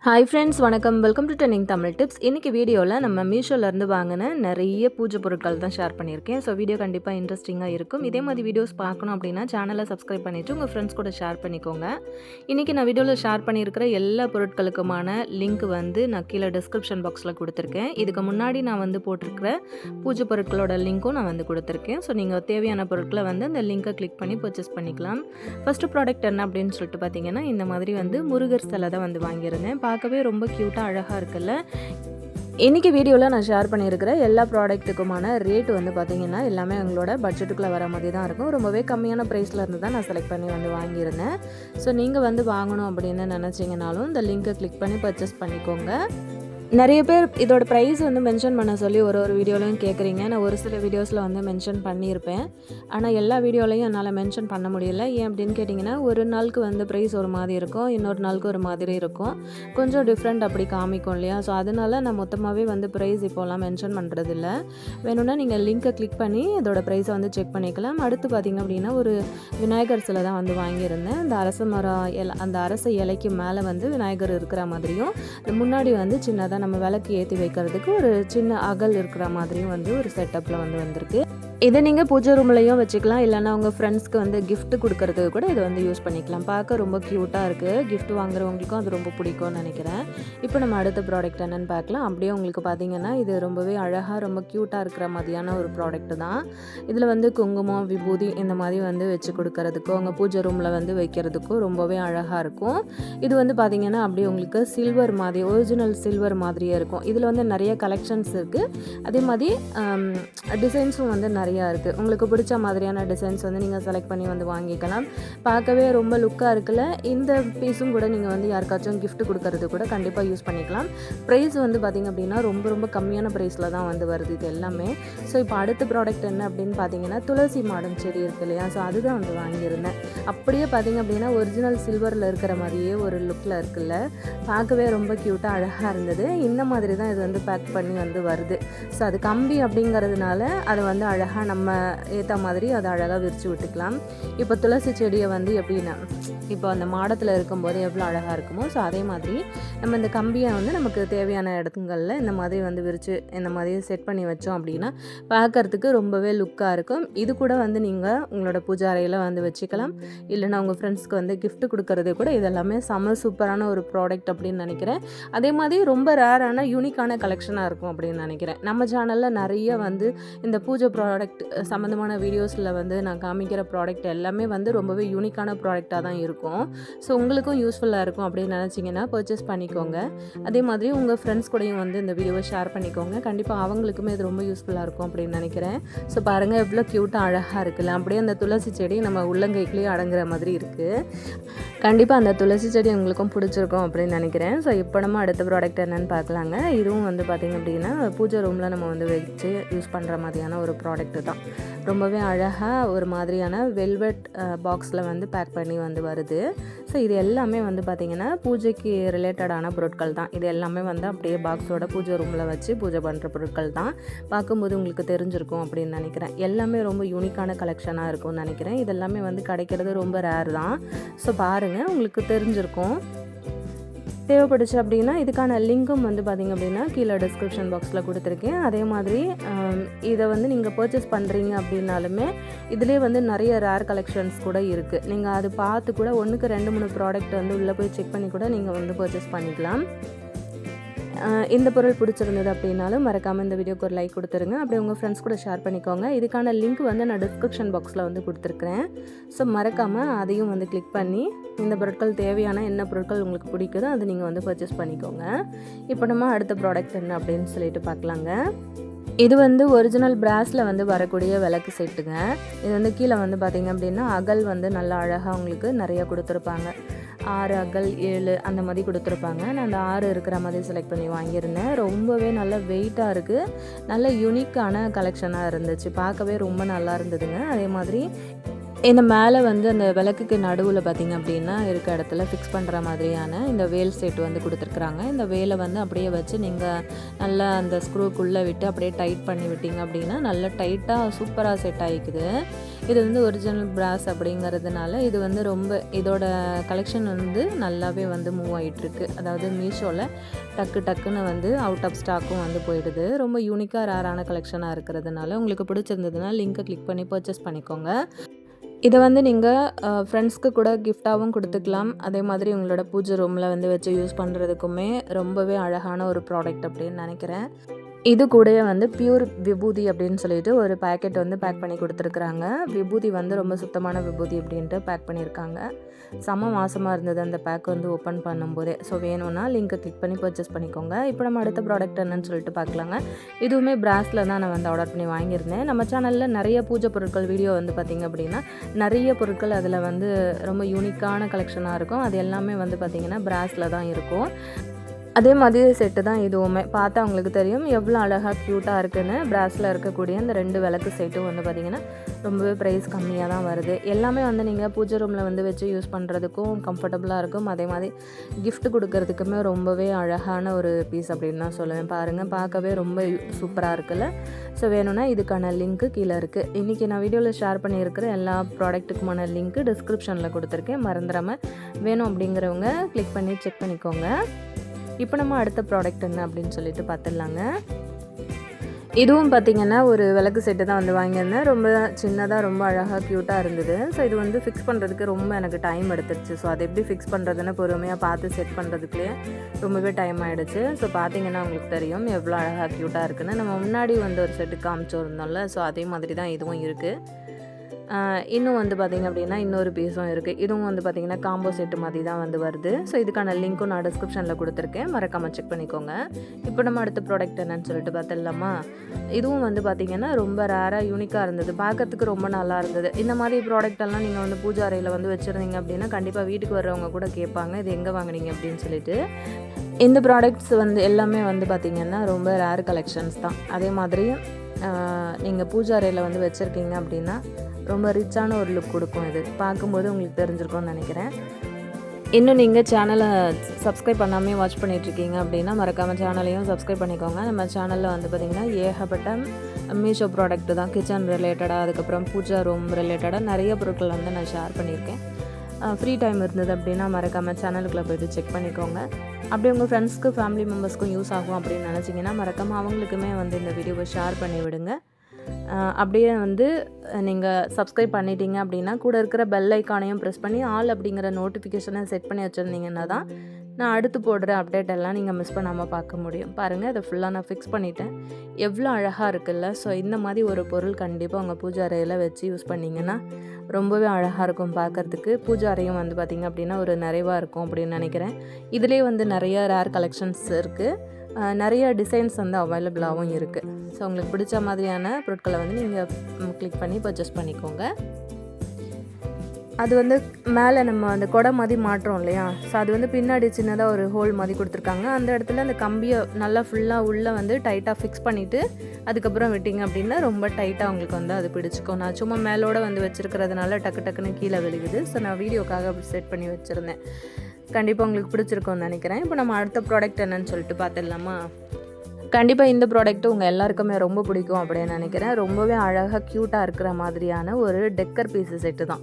Hi friends, வணக்கம். Welcome to trending Tamil tips. இன்றைக்கி வீடியோவில் நம்ம மீஷோலேருந்து வாங்கின நிறைய பூஜை பொருட்கள் தான் ஷேர் பண்ணியிருக்கேன். ஸோ வீடியோ கண்டிப்பாக இன்ட்ரெஸ்டிங்காக இருக்கும். இதே மாதிரி வீடியோஸ் பார்க்கணும் அப்படின்னா சேனலை சப்ஸ்கிரைப் பண்ணிவிட்டு உங்கள் ஃப்ரெண்ட்ஸ் கூட ஷேர் பண்ணிக்கோங்க. இன்றைக்கி நான் வீடியோவில் ஷேர் பண்ணியிருக்கிற எல்லா பொருட்களுக்குமான லிங்க் வந்து நான் கீழே டிஸ்கிரிப்ஷன் பாக்ஸில் கொடுத்துருக்கேன். இதுக்கு முன்னாடி நான் வந்து போட்டிருக்கிற பூஜை பொருட்களோட லிங்க்கும் நான் வந்து கொடுத்துருக்கேன். ஸோ நீங்கள் தேவையான பொருட்களை வந்து அந்த லிங்கை கிளிக் பண்ணி பர்ச்சேஸ் பண்ணிக்கலாம். ஃபஸ்ட்டு ப்ராடக்ட் என்ன அப்படின்னு சொல்லிட்டு பார்த்தீங்கன்னா, இந்த மாதிரி வந்து முருகர் சிலை தான் வந்து வாங்கியிருந்தேன். பார்க்கவே ரொம்ப க்யூட்டாக அழகாக இருக்குல்ல. இன்றைக்கி வீடியோவில் நான் ஷேர் பண்ணியிருக்கிற எல்லா ப்ராடக்ட்டுக்குமான ரேட் வந்து பார்த்திங்கன்னா எல்லாமே எங்களோட பட்ஜெட்டுக்குள்ளே வர மாதிரி தான் இருக்கும். ரொம்பவே கம்மியான ப்ரைஸில் இருந்து தான் நான் செலக்ட் பண்ணி வந்து வாங்கியிருந்தேன். ஸோ நீங்கள் வந்து வாங்கணும் அப்படின்னு நினச்சிங்கனாலும் இந்த லிங்க்கை கிளிக் பண்ணி பர்ச்சேஸ் பண்ணிக்கோங்க. நிறைய பேர் இதோட ப்ரைஸ் வந்து மென்ஷன் பண்ண சொல்லி ஒரு வீடியோலையும் கேட்குறீங்க. நான் ஒரு சில வீடியோஸில் வந்து மென்ஷன் பண்ணியிருப்பேன். ஆனால் எல்லா வீடியோலையும் என்னால் மென்ஷன் பண்ண முடியல. ஏன் அப்படின்னு கேட்டிங்கன்னா, ஒரு நாளுக்கு வந்து ப்ரைஸ் ஒரு மாதிரி இருக்கும், இன்னொரு நாளுக்கு ஒரு மாதிரி இருக்கும், கொஞ்சம் டிஃப்ரெண்ட் அப்படி காமிக்கும் இல்லையா. ஸோ அதனால நான் மொத்தமாகவே வந்து ப்ரைஸ் இப்போலாம் மென்ஷன் பண்ணுறதில்ல. வேணும்னா நீங்கள் லிங்க்கை கிளிக் பண்ணி இதோட ப்ரைஸை வந்து செக் பண்ணிக்கலாம். அடுத்து பார்த்திங்க அப்படின்னா, ஒரு விநாயகர் சிலை தான் வந்து வாங்கியிருந்தேன். அந்த அந்த அரச இலைக்கு மேலே வந்து விநாயகர் இருக்கிற மாதிரியும், முன்னாடி வந்து சின்னதாக நம்ம விளக்கு ஏற்றி வைக்கிறதுக்கு ஒரு சின்ன அகல் இருக்கிற மாதிரியும் வந்து ஒரு செட்டப்பில் வந்து வந்திருக்கு. இதை நீங்கள் பூஜை ரூம்லையும் வச்சுக்கலாம், இல்லைன்னா உங்கள் ஃப்ரெண்ட்ஸ்க்கு வந்து கிஃப்ட் கொடுக்கறதுக்கு கூட இதை வந்து யூஸ் பண்ணிக்கலாம். பார்க்க ரொம்ப க்யூட்டாக இருக்குது. கிஃப்ட் வாங்குறவங்களுக்கும் அது ரொம்ப பிடிக்கும்னு நினைக்கிறேன். இப்போ நம்ம அடுத்த ப்ராடக்ட் என்னென்னு பார்க்கலாம். அப்படியே உங்களுக்கு பார்த்திங்கன்னா இது ரொம்பவே அழகாக ரொம்ப க்யூட்டாக இருக்கிற மாதிரியான ஒரு ப்ராடக்ட்டு தான். இதில் வந்து குங்குமம், விபூதி இந்த மாதிரி வந்து வச்சு கொடுக்கறதுக்கும் உங்கள் பூஜை ரூமில் வந்து வைக்கிறதுக்கும் ரொம்பவே அழகாக இருக்கும். இது வந்து பார்த்திங்கன்னா அப்படியே உங்களுக்கு சில்வர் மாதிரி, ஒரிஜினல் சில்வர் மாதிரியே இருக்கும். இதில் வந்து நிறைய கலெக்ஷன்ஸ் இருக்குது. அதே மாதிரி டிசைன்ஸும் வந்து நிறையா இருக்குது. உங்களுக்கு பிடிச்ச மாதிரியான டிசைன்ஸ் வந்து நீங்கள் செலக்ட் பண்ணி வந்து வாங்கிக்கலாம். பார்க்கவே ரொம்ப லுக்காக இருக்குல்ல. இந்த பீஸும் கூட நீங்கள் வந்து யாருக்காச்சும் கிஃப்ட் கொடுக்கறது கூட கண்டிப்பாக யூஸ் பண்ணிக்கலாம். ப்ரைஸ் வந்து பார்த்திங்க அப்படின்னா ரொம்ப கம்மியான ப்ரைஸில் தான் வந்து வருது இது எல்லாமே. ஸோ இப்போ அடுத்த ப்ராடக்ட் என்ன அப்படின்னு பார்த்தீங்கன்னா, துளசி மாடம் செடி இருக்குது இல்லையா. ஸோ அதுதான் வந்து வாங்கியிருந்தேன். அப்படியே பார்த்திங்க அப்படின்னா ஒரிஜினல் சில்வரில் இருக்கிற மாதிரியே ஒரு லுக்கில் இருக்குல்ல. பார்க்கவே ரொம்ப க்யூட்டாக அழகாக இருந்தது. இந்த மாதிரி தான் இது வந்து பேக் பண்ணி வந்து வருது. ஸோ அது கம்பி அப்படிங்கிறதுனால அதை வந்து அழகாக நம்ம ஏற்ற மாதிரி அதை அழகாக விரித்து விட்டுக்கலாம். இப்போ துளசி செடியை வந்து எப்படின்னா, இப்போ அந்த மாடத்தில் இருக்கும்போது எவ்வளோ அழகாக இருக்குமோ, ஸோ அதே மாதிரி நம்ம இந்த கம்பியை வந்து நமக்கு தேவையான இடத்துங்களில் இந்த மாதிரி வந்து விரித்து இந்த மாதிரி செட் பண்ணி வச்சோம் அப்படின்னா பார்க்குறதுக்கு ரொம்பவே லுக்காக இருக்கும். இது கூட வந்து நீங்கள் உங்களோட பூஜை அறையில் வந்து வச்சுக்கலாம், இல்லைன்னா உங்கள் ஃப்ரெண்ட்ஸ்க்கு வந்து கிஃப்ட் கொடுக்கறது கூட இதெல்லாமே செம சூப்பரான ஒரு ப்ராடக்ட் அப்படின்னு நினைக்கிறேன். அதே மாதிரி ரொம்ப ரேரான யூனிக்கான கலெக்ஷனாக இருக்கும் அப்படின்னு நினைக்கிறேன். நம்ம சேனலில் நிறைய வந்து இந்த பூஜை ப்ராடக்ட் சம்மந்தமான வீடியோஸில் வந்து நான் காமிக்கிற ப்ராடக்ட் எல்லாமே வந்து ரொம்பவே யூனிக்கான ப்ராடக்டாக தான் இருக்கும். ஸோ உங்களுக்கும் யூஸ்ஃபுல்லாக இருக்கும் அப்படின்னு நினச்சிங்கன்னா பர்ச்சேஸ் பண்ணிக்கோங்க. அதே மாதிரி உங்கள் ஃப்ரெண்ட்ஸ் கூடயும் வந்து இந்த வீடியோவை ஷேர் பண்ணிக்கோங்க. கண்டிப்பாக அவங்களுக்குமே இது ரொம்ப யூஸ்ஃபுல்லாக இருக்கும் அப்படின்னு நினைக்கிறேன். ஸோ பாருங்கள் எவ்வளோ க்யூட்டாக அழகாக இருக்குல்ல. அப்படியே அந்த துளசி செடி நம்ம உள்ளங்கைக்குள்ளேயே அடங்குற மாதிரி இருக்குது. கண்டிப்பாக அந்த துளசி செடி உங்களுக்கும் பிடிச்சிருக்கும் அப்படின்னு நினைக்கிறேன். ஸோ இப்போ நம்ம அடுத்த ப்ராடக்ட் என்னென்னு பார்க்கலாங்க. இதுவும் வந்து பார்த்திங்க அப்படின்னா பூஜை ரூமில் நம்ம வந்து வச்சு யூஸ் பண்ணுற மாதிரியான ஒரு ப்ராடக்ட்டு தான். ரொம்பவே அழகாக ஒரு மாதிரியான வெல்வெட் பாக்ஸில் வந்து பேக் பண்ணி வந்து வருது. ஸோ இது எல்லாமே வந்து பார்த்திங்கன்னா பூஜைக்கு ரிலேட்டடான பொருட்கள் தான். இது எல்லாமே வந்து அப்படியே பாக்ஸோட பூஜை ரூமில் வச்சு பூஜை பண்ணுற பொருட்கள் தான். பார்க்கும்போது உங்களுக்கு தெரிஞ்சிருக்கும் அப்படின்னு நினைக்கிறேன். எல்லாமே ரொம்ப யூனிக்கான கலெக்ஷனாக இருக்கும்னு நினைக்கிறேன். இதெல்லாமே வந்து கிடைக்கிறது ரொம்ப ரேர் தான். ஸோ பாருங்கள், உங்களுக்கு தெரிஞ்சிருக்கும். தேவைப்படுச்சு அப்படின்னா இதுக்கான லிங்க்கும் வந்து பார்த்திங்க அப்படின்னா கீழே டிஸ்கிரிப்ஷன் பாக்ஸில் கொடுத்துருக்கேன். அதே மாதிரி இதை வந்து நீங்கள் பர்ச்சேஸ் பண்ணுறீங்க அப்படின்னாலுமே இதிலே வந்து நிறைய ரேர் கலெக்ஷன்ஸ் கூட இருக்குது. நீங்கள் அது பார்த்து கூட 1க்கு 2-3 ப்ராடக்ட் வந்து உள்ளே போய் செக் பண்ணி கூட நீங்கள் வந்து பர்ச்சேஸ் பண்ணிக்கலாம். இந்த பொருள் பிடிச்சிருந்தது அப்படின்னாலும் மறக்காமல் இந்த வீடியோக்கு ஒரு லைக் கொடுத்துருங்க. அப்படியே உங்கள் ஃப்ரெண்ட்ஸ் கூட ஷேர் பண்ணிக்கோங்க. இதுக்கான லிங்க் வந்து நான் டிஸ்கிரிப்ஷன் பாக்ஸில் வந்து கொடுத்துருக்குறேன். ஸோ மறக்காமல் அதையும் வந்து கிளிக் பண்ணி இந்த பொருட்கள் தேவையான என்ன பொருட்கள் உங்களுக்கு பிடிக்குதோ அதை நீங்கள் வந்து பர்ச்சேஸ் பண்ணிக்கோங்க. இப்போ நம்ம அடுத்த ப்ராடக்ட் என்ன அப்படின்னு சொல்லிட்டு பார்க்கலாங்க. இது வந்து ஒரிஜினல் பிராஸில் வந்து வரக்கூடிய விளக்கு செட்டுங்க. இது வந்து கீழே வந்து பார்த்திங்க அப்படின்னா அகல் வந்து நல்லா அழகாக உங்களுக்கு நிறையா கொடுத்துருப்பாங்க. 6 அகல் 7 அந்த மாதிரி கொடுத்துருப்பாங்க. நான் அந்த 6 இருக்கிற மாதிரி செலக்ட் பண்ணி வாங்கியிருந்தேன். ரொம்பவே நல்ல வெயிட்டாக இருக்குது. நல்ல யூனிக்கான கலெக்ஷனாக இருந்துச்சு. பார்க்கவே ரொம்ப நல்லா இருந்ததுங்க. அதே மாதிரி இந்த மேலே வந்து அந்த விளக்குக்கு நடுவில் பார்த்திங்க அப்படின்னா இருக்க இடத்துல ஃபிக்ஸ் பண்ணுற மாதிரியான இந்த வேல் செட் வந்து கொடுத்துருக்குறாங்க. இந்த வேலை வந்து அப்படியே வச்சு நீங்கள் நல்லா அந்த ஸ்க்ரூக்குள்ளே விட்டு அப்படியே டைட் பண்ணி விட்டிங்க அப்படின்னா நல்லா டைட்டாக சூப்பராக செட் ஆகிக்குது. இது வந்து ஒரிஜினல் பிராஸ் அப்படிங்கிறதுனால இது வந்து ரொம்ப இதோட கலெக்ஷன் வந்து நல்லாவே வந்து மூவ் ஆகிட்டுருக்கு. அதாவது மீஷோவில் டக்குன்னு வந்து அவுட் ஆஃப் ஸ்டாக்கும் வந்து போயிடுது. ரொம்ப யூனிக்காக ரேரான கலெக்ஷனாக இருக்கிறதுனால உங்களுக்கு பிடிச்சிருந்ததுன்னா லிங்க்கை கிளிக் பண்ணி பர்ச்சேஸ் பண்ணிக்கோங்க. இதை வந்து நீங்கள் ஃப்ரெண்ட்ஸ்க்கு கூட கிஃப்டாகவும் கொடுத்துக்கலாம். அதே மாதிரி உங்களோட பூஜை ரூமில் வந்து வச்சு யூஸ் பண்ணுறதுக்குமே ரொம்பவே அழகான ஒரு ப்ராடக்ட் அப்படின்னு நினைக்கிறேன். இது கூடவே வந்து பியூர் விபூதி அப்படின்னு சொல்லிட்டு ஒரு பேக்கெட் வந்து பேக் பண்ணி கொடுத்துருக்குறாங்க. விபூதி வந்து ரொம்ப சுத்தமான விபூதி அப்படின்ட்டு பேக் பண்ணியிருக்காங்க. செம்ம மாசமாக இருந்தது அந்த பேக் வந்து ஓப்பன் பண்ணும்போதே. ஸோ வேணும்னா லிங்க்கை கிளிக் பண்ணி பர்ச்சேஸ் பண்ணிக்கோங்க. இப்போ நம்ம அடுத்த ப்ராடக்ட் என்னன்னு சொல்லிட்டு பார்க்கலாங்க. இதுவுமே பிராஸில் தான் நான் வந்து ஆர்டர் பண்ணி வாங்கியிருந்தேன். நம்ம சேனலில் நிறைய பூஜை பொருட்கள் வீடியோ வந்து பார்த்திங்க அப்படின்னா நிறைய பொருட்கள் அதில் வந்து ரொம்ப யூனிக்கான கலெக்ஷனாக இருக்கும். அது எல்லாமே வந்து பார்த்திங்கன்னா பிராஸில் தான் இருக்கும். அதே மாதிரி செட்டு தான் இதுவுமே. பார்த்தா அவங்களுக்கு தெரியும் எவ்வளோ அழகாக க்யூட்டாக இருக்குதுன்னு. பிராஸில் இருக்கக்கூடிய இந்த 2 விளக்கு செட்டும் வந்து பார்த்திங்கன்னா ரொம்பவே ப்ரைஸ் கம்மியாக தான் வருது. எல்லாமே வந்து நீங்கள் பூஜை ரூமில் வந்து வச்சு யூஸ் பண்ணுறதுக்கும் கம்ஃபர்டபுளாக இருக்கும். அதே மாதிரி கிஃப்ட் கொடுக்கறதுக்குமே ரொம்பவே அழகான ஒரு பீஸ் அப்படின்னு தான் சொல்லுவேன். பாருங்கள், பார்க்கவே ரொம்ப சூப்பராக இருக்குல்ல. ஸோ வேணும்னா இதுக்கான லிங்க்கு கீழே இருக்குது. இன்றைக்கி நான் வீடியோவில் ஷேர் பண்ணியிருக்கிற எல்லா ப்ராடக்ட்டுக்குமான லிங்க்கு டிஸ்கிரிப்ஷனில் கொடுத்துருக்கேன். மறந்துடாமல் வேணும் அப்படிங்கிறவங்க கிளிக் பண்ணி செக் பண்ணிக்கோங்க. இப்போ நம்ம அடுத்த ப்ராடக்ட் என்ன அப்படின்னு சொல்லிட்டு பார்த்துடலாங்க. இதுவும் பார்த்திங்கன்னா ஒரு விளக்கு செட்டு தான் வந்து வாங்கியிருந்தேன். ரொம்ப சின்னதாக ரொம்ப அழகாக க்யூட்டாக இருந்தது. ஸோ இது வந்து ஃபிக்ஸ் பண்ணுறதுக்கு ரொம்ப எனக்கு டைம் எடுத்துருச்சு. ஸோ அதை எப்படி ஃபிக்ஸ் பண்ணுறதுன்னு பொறுமையாக பார்த்து செட் பண்ணுறதுக்குள்ளே ரொம்பவே டைம் ஆகிடுச்சு. ஸோ பார்த்திங்கன்னா உங்களுக்கு தெரியும் எவ்வளோ அழகாக க்யூட்டாக இருக்குன்னு. நம்ம முன்னாடி வந்து ஒரு செட்டு காமிச்சிருந்தோம்ல, ஸோ அதே மாதிரி தான் இதுவும் இருக்குது. இன்னும் வந்து பார்த்திங்க அப்படின்னா இன்னொரு பீஸும் இருக்குது. இதுவும் வந்து பார்த்திங்கன்னா காம்போ செட்டு மாதிரி தான் வந்து வருது. ஸோ இதுக்கான லிங்க்கும் நான் டிஸ்கிரிப்ஷனில் கொடுத்துருக்கேன். மறக்காமல் செக் பண்ணிக்கோங்க. இப்போ நம்ம அடுத்த ப்ராடக்ட் என்னன்னு சொல்லிட்டு பார்த்துடலாமா. இதுவும் வந்து பார்த்திங்கன்னா ரொம்ப ரேராக யூனிக்காக இருந்தது. பார்க்கறதுக்கு ரொம்ப நல்லா இருந்தது. இந்த மாதிரி ப்ராடக்டெல்லாம் நீங்கள் வந்து பூஜை அறையில் வந்து வச்சுருந்தீங்க அப்படின்னா கண்டிப்பாக வீட்டுக்கு வர்றவங்க கூட கேட்பாங்க, இது எங்கே வாங்கினீங்க அப்படின்னு சொல்லிட்டு. இந்த ப்ராடக்ட்ஸ் வந்து எல்லாமே வந்து பார்த்திங்கன்னா ரொம்ப ரேர் கலெக்ஷன்ஸ் தான். அதே மாதிரி நீங்கள் பூஜை அறையில் வந்து வச்சுருக்கீங்க அப்படின்னா ரொம்ப ரிச்சான ஒரு லுக் கொடுக்கும். இது பார்க்கும்போது உங்களுக்கு தெரிஞ்சிருக்கும்னு நினைக்கிறேன். இன்னும் நீங்கள் சேனலை சப்ஸ்கிரைப் பண்ணாமல் வாட்ச் பண்ணிகிட்ருக்கீங்க அப்படின்னா மறக்காமல் சேனலையும் சப்ஸ்கிரைப் பண்ணிக்கோங்க. நம்ம சேனலில் வந்து பார்த்திங்கன்னா ஏகப்பட்ட மீஷோ ப்ராடக்ட் தான், கிச்சன் ரிலேட்டடாக, அதுக்கப்புறம் பூஜா ரூம் ரிலேட்டடாக நிறைய பொருட்கள் வந்து நான் ஷேர் பண்ணியிருக்கேன். ஃப்ரீ டைம் இருந்தது அப்படின்னா மறக்காமல் சேனலுக்குள்ளே போய்ட்டு செக் பண்ணிக்கோங்க. அப்படி உங்கள் ஃப்ரெண்ட்ஸ்க்கு ஃபேமிலி மெம்பர்ஸ்க்கும் யூஸ் ஆகும் அப்படின்னு நினச்சிங்கன்னா மறக்காமல் அவங்களுக்குமே வந்து இந்த வீடியோவை ஷேர் பண்ணி விடுங்க. அப்படியே வந்து நீங்கள் சப்ஸ்கிரைப் பண்ணிட்டீங்க அப்படின்னா கூட இருக்கிற பெல் ஐக்கானையும் ப்ரெஸ் பண்ணி ஆல் அப்படிங்கிற நோட்டிஃபிகேஷனை செட் பண்ணி வச்சுருந்தீங்கன்னா தான் நான் அடுத்து போடுற அப்டேட் எல்லாம் நீங்கள் மிஸ் பண்ணாமல் பார்க்க முடியும். பாருங்கள், அதை ஃபுல்லாக நான் ஃபிக்ஸ் பண்ணிட்டேன். எவ்வளோ அழகாக இருக்குல்ல. ஸோ இந்த மாதிரி ஒரு பொருள் கண்டிப்பாக உங்கள் பூஜை அறையில் வச்சு யூஸ் பண்ணிங்கன்னா ரொம்பவே அழகாக இருக்கும் பார்க்குறதுக்கு. பூஜை அறையும் வந்து பார்த்திங்க அப்படின்னா ஒரு நிறைவாக இருக்கும் அப்படின்னு நினைக்கிறேன். இதிலே வந்து நிறைய ரேர் கலெக்ஷன்ஸ் இருக்குது. நிறைய டிசைன்ஸ் வந்து அவைலபிளாகவும் இருக்குது. ஸோ உங்களுக்கு பிடிச்ச மாதிரியான பொருட்களை வந்து நீங்கள் கிளிக் பண்ணி பர்ச்சேஸ் பண்ணிக்கோங்க. அது வந்து மேலே நம்ம அந்த கொடை மாதிரி மாட்டுறோம் இல்லையா, ஸோ அது வந்து பின்னாடி சின்னதாக ஒரு ஹோல் மாதிரி கொடுத்துருக்காங்க. அந்த இடத்துல அந்த கம்பியை நல்லா ஃபுல்லாக உள்ளே வந்து டைட்டாக ஃபிக்ஸ் பண்ணிவிட்டு அதுக்கப்புறம் விட்டிங்க அப்படின்னா ரொம்ப டைட்டாக உங்களுக்கு வந்து அது பிடிச்சிக்கும். நான் சும்மா மேலோடு வந்து வச்சுருக்கிறதுனால டக்குன்னு கீழே விழுகுது. ஸோ நான் வீடியோக்காக அப்படி செட் பண்ணி வச்சுருந்தேன். கண்டிப்பாக உங்களுக்கு பிடிச்சிருக்கும்னு நினைக்கிறேன். இப்போ நம்ம அடுத்த ப்ராடக்ட் என்னன்னு சொல்லிட்டு பார்த்துடலாமா. கண்டிப்பாக இந்த ப்ராடக்ட்டு உங்கள் எல்லாருக்குமே ரொம்ப பிடிக்கும் அப்படின்னு நினைக்கிறேன். ரொம்பவே அழகாக க்யூட்டாக இருக்கிற மாதிரியான ஒரு டெக்கர் பீஸு செட்டு தான்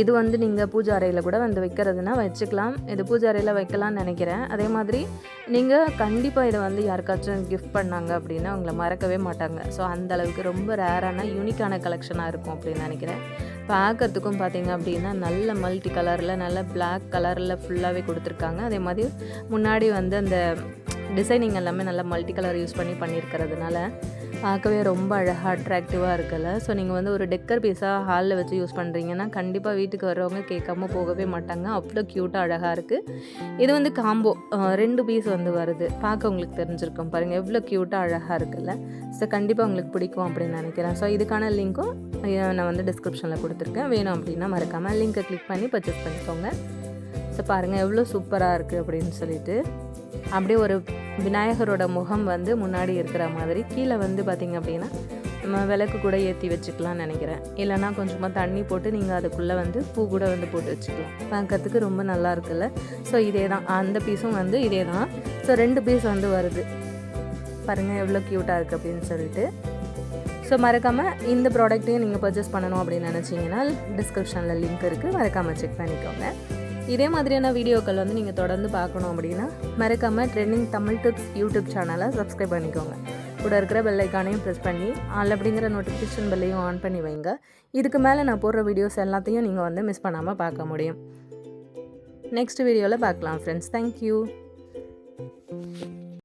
இது. வந்து நீங்கள் பூஜை அறையில் கூட வந்து வைக்கிறதுனா வச்சுக்கலாம். இது பூஜை அறையில் வைக்கலாம்னு நினைக்கிறேன். அதே மாதிரி நீங்கள் கண்டிப்பாக இதை வந்து யாருக்காச்சும் கிஃப்ட் பண்ணாங்க அப்படின்னா அவங்கள மறக்கவே மாட்டாங்க. ஸோ அந்தளவுக்கு ரொம்ப ரேரான யூனிக்கான கலெக்ஷனாக இருக்கும் அப்படின்னு நினைக்கிறேன். பார்க்கறதுக்கும் பார்த்திங்க அப்படின்னா நல்ல மல்டி கலரில் நல்ல பிளாக் கலரில் ஃபுல்லாகவே கொடுத்துருக்காங்க. அதே மாதிரி முன்னாடி வந்து அந்த டிசைனிங் எல்லாமே நல்லா மல்டி கலர் யூஸ் பண்ணியிருக்கிறதுனால பார்க்கவே ரொம்ப அழகாக அட்ராக்டிவாக இருக்குல்ல. ஸோ நீங்கள் வந்து ஒரு டெக்கர் பீஸாக ஹாலில் வச்சு யூஸ் பண்ணுறீங்கன்னா கண்டிப்பாக வீட்டுக்கு வர்றவங்க கேட்காம போகவே மாட்டாங்க. அவ்வளோ க்யூட்டாக அழகாக இருக்குது. இது வந்து காம்போ 2 பீஸ் வந்து வருது. பார்க்க உங்களுக்கு தெரிஞ்சிருக்கும் பாருங்கள் எவ்வளோ க்யூட்டாக அழகாக இருக்குல்ல. ஸோ கண்டிப்பாக உங்களுக்கு பிடிக்கும் அப்படின்னு நினைக்கிறேன். ஸோ இதுக்கான லிங்க்கும் நான் வந்து டிஸ்கிரிப்ஷனில் கொடுத்துருக்கேன். வேணும் அப்படின்னா மறக்காமல் லிங்க்கை கிளிக் பண்ணி பர்ச்சேஸ் பண்ணிக்கோங்க. ஸோ பாருங்கள் எவ்வளோ சூப்பராக இருக்குது அப்படின்னு சொல்லிட்டு. அப்படியே ஒரு விநாயகரோட முகம் வந்து முன்னாடி இருக்கிற மாதிரி, கீழே வந்து பார்த்திங்க அப்படின்னா நம்ம விளக்கு கூட ஏற்றி வச்சுக்கலாம்னு நினைக்கிறேன். இல்லைனா கொஞ்சமாக தண்ணி போட்டு நீங்கள் அதுக்குள்ளே வந்து பூ கூட வந்து போட்டு வச்சுக்கலாம். பார்க்கறதுக்கு ரொம்ப நல்லா இருக்குல்ல. ஸோ இதே தான், அந்த பீஸும் வந்து இதே தான். ஸோ 2 பீஸ் வந்து வருது. பாருங்கள் எவ்வளோ க்யூட்டாக இருக்குது அப்படின்னு சொல்லிட்டு. ஸோ மறக்காமல் இந்த ப்ராடக்ட்டையும் நீங்கள் பர்ச்சேஸ் பண்ணணும் அப்படின்னு நினச்சிங்கன்னா டிஸ்கிரிப்ஷனில் லிங்க் இருக்குது, மறக்காமல் செக் பண்ணிக்கோங்க. இதே மாதிரியான வீடியோக்கள் வந்து நீங்கள் தொடர்ந்து பார்க்கணும் அப்படின்னா மறக்காமல் ட்ரெண்டிங் தமிழ் டிப்ஸ் யூடியூப் சேனலை சப்ஸ்கிரைப் பண்ணிக்கோங்க. கூட இருக்கிற பெல் ஐக்கானையும் ப்ரெஸ் பண்ணி ஆல் அப்படிங்கிற நோட்டிஃபிகேஷன் பெல்லையும் ஆன் பண்ணி வைங்க. இதுக்கு மேலே நான் போடுற வீடியோஸ் எல்லாத்தையும் நீங்கள் வந்து மிஸ் பண்ணாமல் பார்க்க முடியும். நெக்ஸ்ட் வீடியோவில் பார்க்கலாம் ஃப்ரெண்ட்ஸ். தேங்க்யூ.